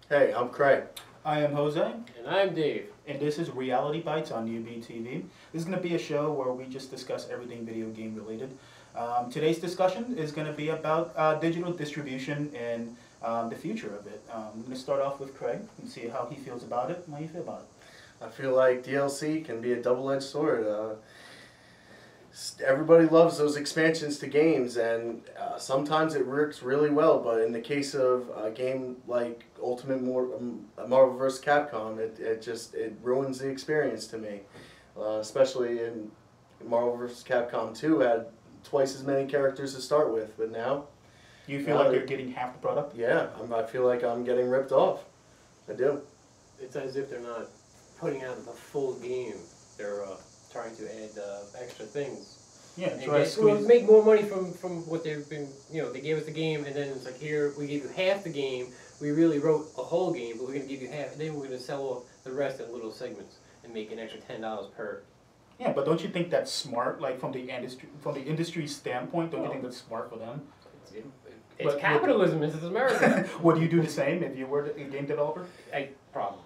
Hey, I'm Craig. I am Jose. And I'm Dave. And this is Reality Bytes on New-B.tv. This is going to be a show where we just discuss everything video game related. Today's discussion is going to be about digital distribution and the future of it. I'm going to start off with Craig and see how he feels about it. How do you feel about it? I feel like DLC can be a double-edged sword. Everybody loves those expansions to games, and sometimes it works really well, but in the case of a game like Marvel vs. Capcom, it ruins the experience to me. Especially in Marvel vs. Capcom 2 had twice as many characters to start with, but now... You feel like you're getting half the product? Yeah, I feel like I'm getting ripped off. I do. It's as if they're not putting out the full game. They're trying to add extra things. Yeah, make more money from what they've been, they gave us the game, and then it's like, here, we gave you half the game. We really wrote a whole game, but we're going to give you half, and then we're going to sell off the rest in little segments and make an extra $10 per. Yeah, but don't you think that's smart? Like from the industry standpoint, don't you think that's smart for them? It's capitalism. This is America. Would you do the same if you were a game developer? Probably.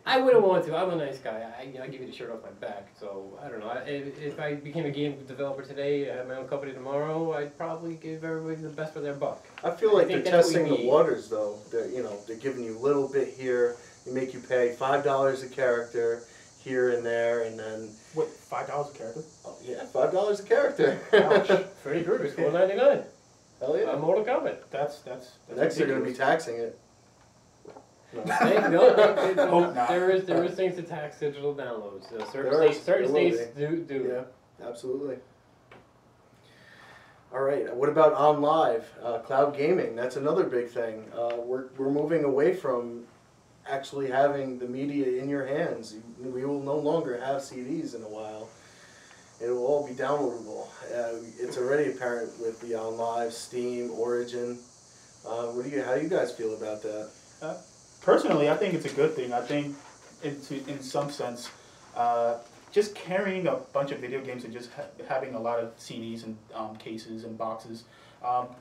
I wouldn't want to. I'm a nice guy. I give you the shirt off my back. So I don't know. If I became a game developer today, I had my own company tomorrow, I'd probably give everybody the best for their buck. I feel like they're testing the waters, though. They're giving you a little bit here. They make you pay $5 a character here and there, and then what? $5 a character? Oh yeah, $5 a character. Ouch. Freddy Krueger's $4.99. Hell yeah. Mortal Kombat. That's next they're going to be taxing it. No, there is things to tax digital downloads. Certain states do. Yeah, absolutely. All right. What about on live cloud gaming? That's another big thing. We're moving away from actually having the media in your hands. We will no longer have CDs in a while. It will all be downloadable. It's already apparent with the on live, Steam, Origin. How do you guys feel about that? Personally, I think it's a good thing. I think, in some sense, just carrying a bunch of video games and just having a lot of CDs and cases and boxes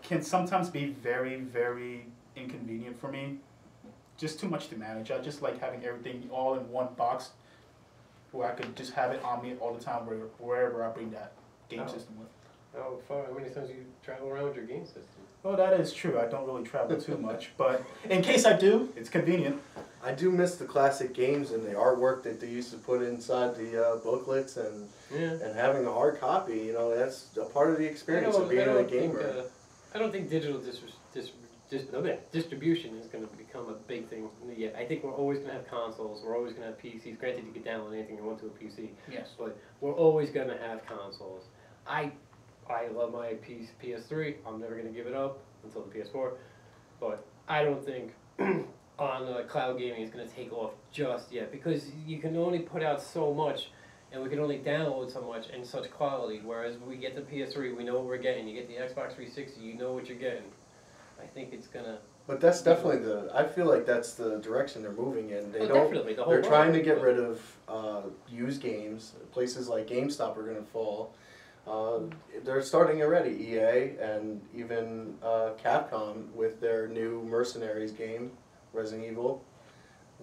can sometimes be very, very inconvenient for me. Just too much to manage. I just like having everything all in one box where I could just have it on me all the time wherever I bring that game system with. How many times do you travel around with your game system? Well, that is true. I don't really travel too much, but in case I do, it's convenient. I do miss the classic games and the artwork that they used to put inside the booklets and having a hard copy. That's a part of the experience of being a gamer. I don't think digital distribution is going to become a big thing yet. I think we're always going to have consoles. We're always going to have PCs. Granted, you can download anything you want to a PC. Yes. But we're always going to have consoles. I love my PS3. I'm never going to give it up until the PS4. But I don't think on cloud gaming is going to take off just yet, because you can only put out so much, and we can only download so much in such quality. Whereas we get the PS3, we know what we're getting. You get the Xbox 360, you know what you're getting. I think it's going to... But that's definitely I feel like that's the direction they're moving in. Definitely. They're trying to get rid of used games. Places like GameStop are going to fall. They're starting already, EA and even Capcom with their new Mercenaries game, Resident Evil.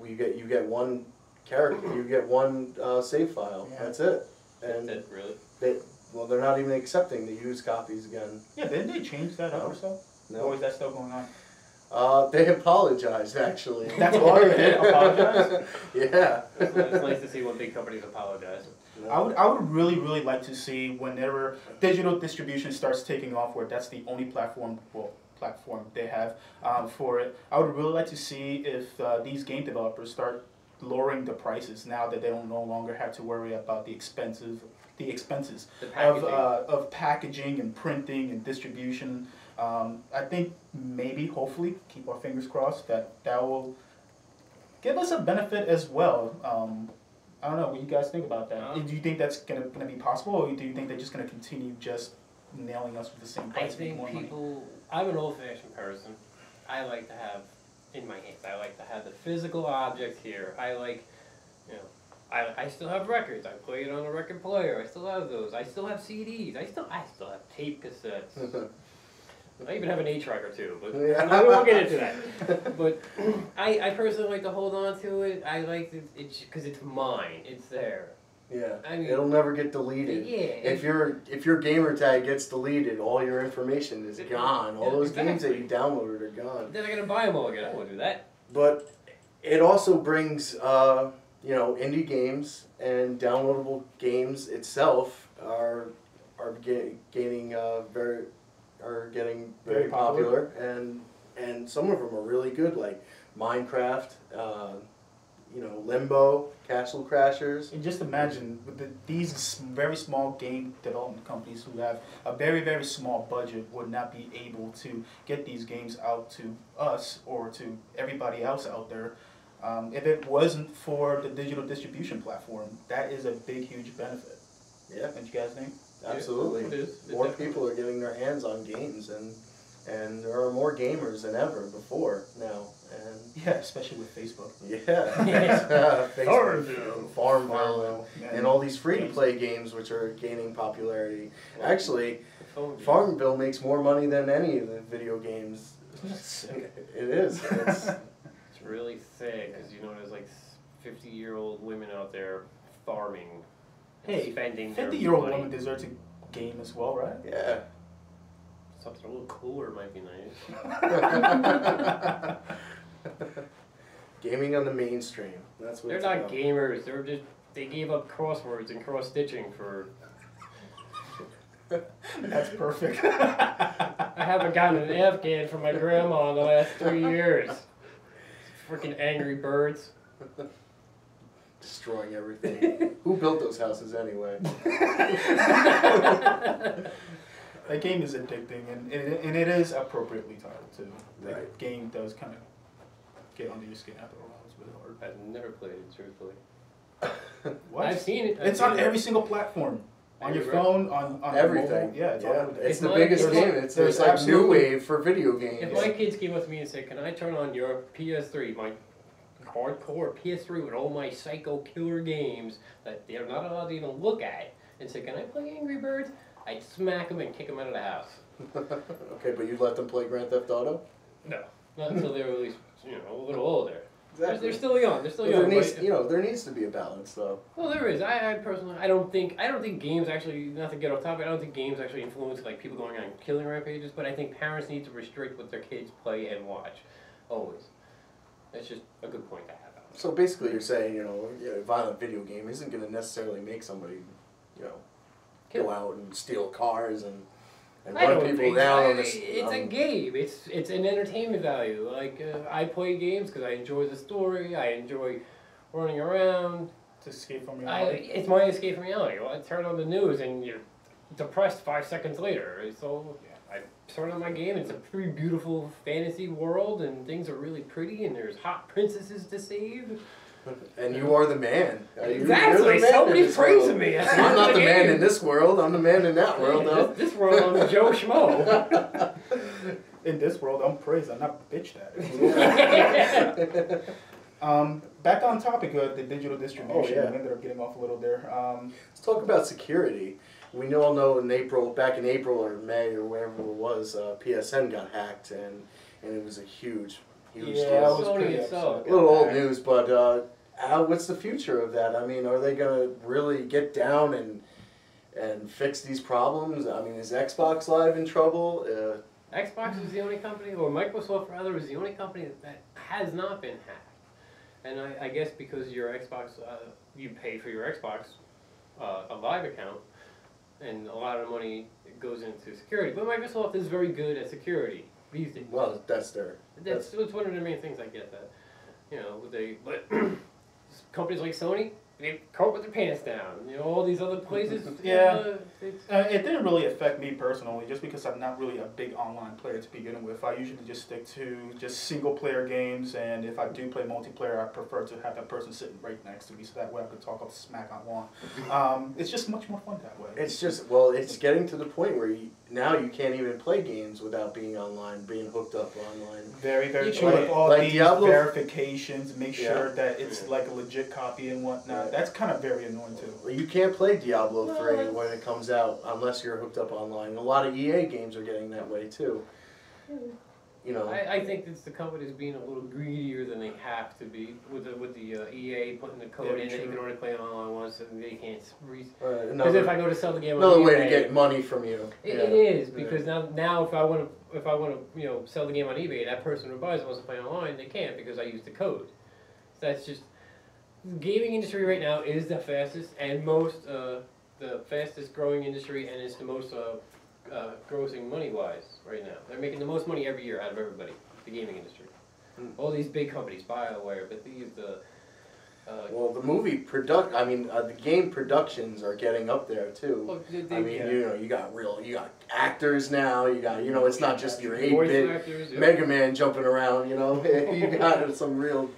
You get one character, you get one save file. Yeah. That's it. And that's it, really? They're not even accepting the used copies again. Yeah, didn't they change that up or so? No. Or is that still going on? They apologized, actually. That's all they did? Apologize? Yeah. It's nice to see when big companies apologize. I would really like to see whenever digital distribution starts taking off, where that's the only platform they have for it. I would really like to see if these game developers start lowering the prices now that they don't no longer have to worry about the expenses of packaging and printing and distribution. I think maybe, hopefully, keep our fingers crossed, that will give us a benefit as well. I don't know what you guys think about that. Do you think that's gonna be possible, or do you think they're just gonna continue just nailing us with the same price? I think I'm an old-fashioned person. I like to have in my hands. I like to have the physical object here. I like, I still have records. I play it on a record player. I still have those. I still have CDs. I still have tape cassettes. I even have an A-tracker too, but Yeah. I won't get into that. But I personally like to hold on to it. I like it because it's mine. It's there. Yeah, I mean, it'll never get deleted. Yeah. If your gamer tag gets deleted, all your information is gone. All those games that you downloaded are gone. Then I gotta buy them all again. I won't do that. But it also brings, indie games and downloadable games itself are getting very popular, and some of them are really good, like Minecraft, Limbo, Castle Crashers. And just imagine with these very small game development companies who have a very, very small budget would not be able to get these games out to us or to everybody else out there. If it wasn't for the digital distribution platform, that is a big, huge benefit. Yeah. Don't you guys think? Absolutely. It is. More people are getting their hands on games, and there are more gamers than ever before now. And Yeah, especially with Facebook. yeah, Farmville. Farmville, and all these free-to-play games which are gaining popularity. Actually, Phone game. Farmville makes more money than any of the video games. Isn't that sick? It is. It's really thick because there's like 50-year-old women out there farming. Hey, spending their 50-year-old money. woman deserves a game as well, right? Yeah. Something a little cooler might be nice. Gaming on the mainstream. That's what They're it's not about. gamers. They gave up crosswords and cross stitching for. That's perfect. I haven't gotten an Afghan from my grandma in the last 3 years. Freaking Angry Birds. Destroying everything. Who built those houses anyway? That game is addicting, and it is appropriately titled too. The Right. game does kind of get under your skin after a while. It's really hard. I've never played it, truthfully. What? I've seen it. It's on every single platform. On your phone, on Everything. mobile. Yeah, it's on everything. It's If the my biggest kids- game. It's there's like new absolutely- wave for video games. If my kids came up to me and said, "Can I turn on your PS3, my hardcore PS3 with all my psycho killer games that they're not allowed to even look at," and said, "Can I play Angry Birds?" I'd smack them and kick them out of the house. Okay, but you let them play Grand Theft Auto? No, not until they were at least a little older. Exactly. They're still young. They're still But young. there needs to be a balance, though. Well, there is. I personally, I don't think games actually. Not to get off topic, I don't think games actually influence like people going on killing rampages. But I think parents need to restrict what their kids play and watch. Always. That's just a good point to have. So basically, you're saying, a violent video game isn't going to necessarily make somebody, go out and steal cars and I run don't people think down so. on this. It's a game. It's an entertainment value. Like I play games because I enjoy the story. I enjoy running around. To escape from reality. It's my escape from reality. Well, I turn on the news and you're depressed 5 seconds later. So I turn on my game. It's a pretty beautiful fantasy world and things are really pretty and there's hot princesses to save. And you are the man. Exactly. You're the man in Somebody's this praising world. me. I'm not the man in this world. I'm the man in that world, though. This world, I'm Joe Schmo. In this world, I'm praised. I'm not bitched at. Back on topic of the digital distribution. Oh, yeah. We ended up getting off a little there. Let's talk about security. We all know back in April or May or wherever it was, PSN got hacked, and it was a huge Yeah, deal. I was Sony pretty itself. upset. A little old news, but what's the future of that? I mean, are they going to really get down and fix these problems? I mean, is Xbox Live in trouble? Xbox is the only company, or Microsoft rather, is the only company that has not been hacked. And I guess because your Xbox, you pay for your Xbox a Live account, and a lot of money goes into security. But Microsoft is very good at security these days. Well, that's One of the main things I get that. But companies like Sony, they cope with their pants down. All these other places. Yeah. It didn't really affect me personally, just because I'm not really a big online player to begin with. I usually just stick to just single player games, and if I do play multiplayer, I prefer to have that person sitting right next to me, so that way I can talk up smack on lawn. It's just much more fun that way. It's getting to the point where now you can't even play games without being online, being hooked up online. Very, very You true. can- With all like these Diablo- verifications, make Yeah. sure that it's like a legit copy and whatnot. Right. That's kind of very annoying too. You can't play Diablo 3 Well, when it comes out unless you're hooked up online. A lot of EA games are getting that way too. You know. I think it's the companies being a little greedier than they have to be with the EA putting the code in that you can only play online once and they can't. Because if I go to sell the game on another eBay, way to get money from you. It is because now if I want to sell the game on eBay, that person who buys it wants to play online, they can't because I use the code. So that's just the gaming industry right now is the fastest and most the fastest growing industry, and it's the most grossing money-wise right now. They're making the most money every year out of everybody, the gaming industry. All these big companies, BioWare, Bethesda. Well, the game productions are getting up there too. Well, you got actors now. You got, it's not just your 8-bit Mega Man jumping around. You got some real,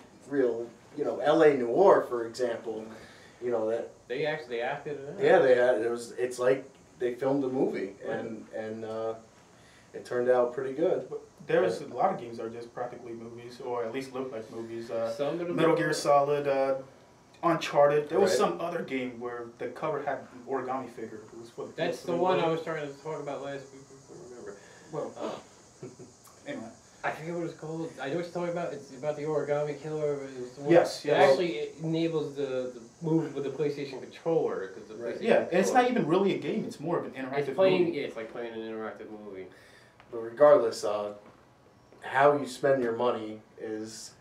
L.A. Noire, for example. That they actually acted it out. Yeah, they had. It's like they filmed a movie, and it turned out pretty good. There's a lot of games that are just practically movies, or at least look like movies. Some of them Metal Gear Solid, Uncharted. There was some other game where the cover had an origami figure. It was for That's the one I was trying to talk about last week. I don't remember. Well, anyway. I forget what it's called. I know what you're talking about. It's about the origami killer. It's the one Yes. It actually enables the move with the PlayStation controller. Cause the PlayStation and it's not even really a game. It's more of an interactive movie. Yeah, it's like playing an interactive movie. But regardless, how you spend your money is,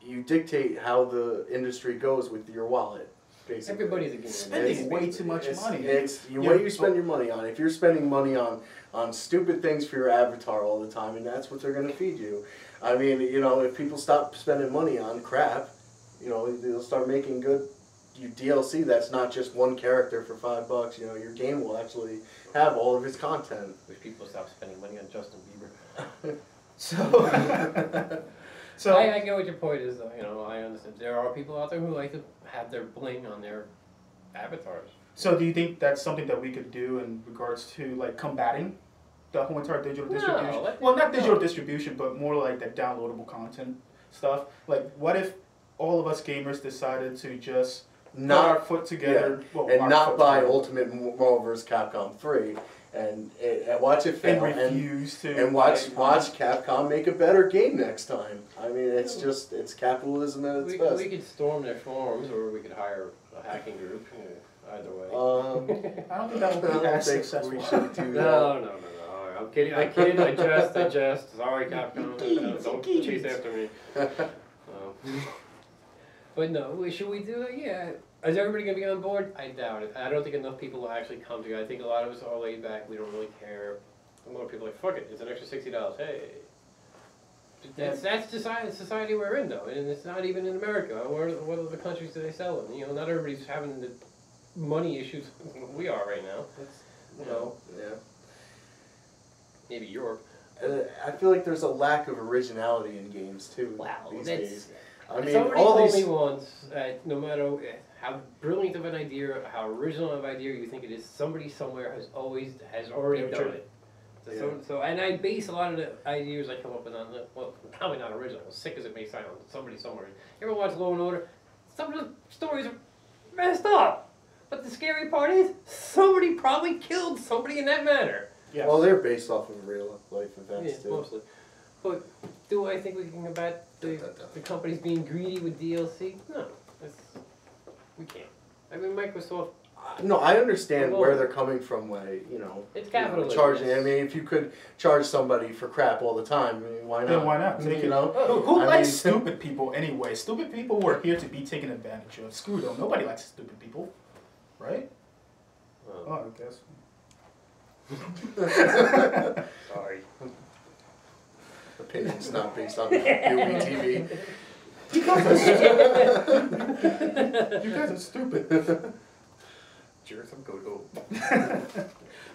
you dictate how the industry goes with your wallet, basically. Everybody's a gamer. Spending way too much money. It's the way you spend your money on. If you're spending money on stupid things for your avatar all the time, and that's what they're going to feed you. I mean, if people stop spending money on crap, they'll start making good DLC that's not just one character for $5. Your game will actually have all of its content. Wish people stop spending money on Justin Bieber. So I get what your point is, though. I understand. There are people out there who like to have their bling on their avatars. So do you think that's something that we could do in regards to like combating the whole entire digital distribution? Well, not digital distribution, but more like the downloadable content stuff. Like, what if all of us gamers decided to just put our foot together and not buy Ultimate Marvel vs. Capcom 3 and watch it fail and refuse to watch Capcom make a better game next time. I mean, it's capitalism at its best. We could storm their forums, or we could hire a hacking group. Either way. I don't think that would be as successful. We should do that. No. I'm kidding. I jest. Sorry, Capcom. Don't chase after me. But no, should we do it? Yeah. Is everybody going to be on board? I doubt it. I don't think enough people will actually come together. I think a lot of us are laid back. We don't really care. A lot of people are like, fuck it. It's an extra $60. Hey. That's the society we're in, though. And it's not even in America. What other countries do they sell in? Not everybody's having the money issues we are right now. Yeah. Maybe Europe. I feel like there's a lack of originality in games, too, these days. I mean, somebody told me once that no matter how brilliant of an idea, how original of an idea you think it is, somebody somewhere has already done it. So, and I base a lot of the ideas I come up with on probably not original, as sick as it may sound. Somebody somewhere. You ever watch Law and Order? Some of the stories are messed up, but the scary part is somebody probably killed somebody in that manner. Yes. Well, they're based off of real life events too. Mostly. But do I think we can combat the companies being greedy with DLC? No, we can't. I mean, Microsoft. No, I understand where they're coming from. It's capitalism. Charging. I mean, if you could charge somebody for crap all the time, I mean, why not? Then why not? Who likes stupid people anyway? Stupid people were here to be taken advantage of. Screw them. Nobody likes stupid people, right? I guess. Sorry. Opinions not based on New-B.tv. You guys are stupid. Jerks, I'm go.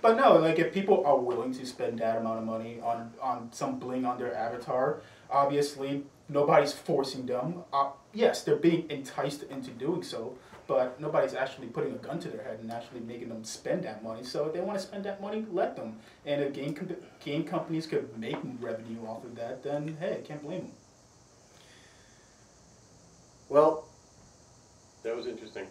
But no, like if people are willing to spend that amount of money on some bling on their avatar, obviously nobody's forcing them. Yes, they're being enticed into doing so, but nobody's actually putting a gun to their head and actually making them spend that money. So if they want to spend that money, let them. And if game companies could make revenue off of that, then hey, I can't blame them. Well, that was interesting.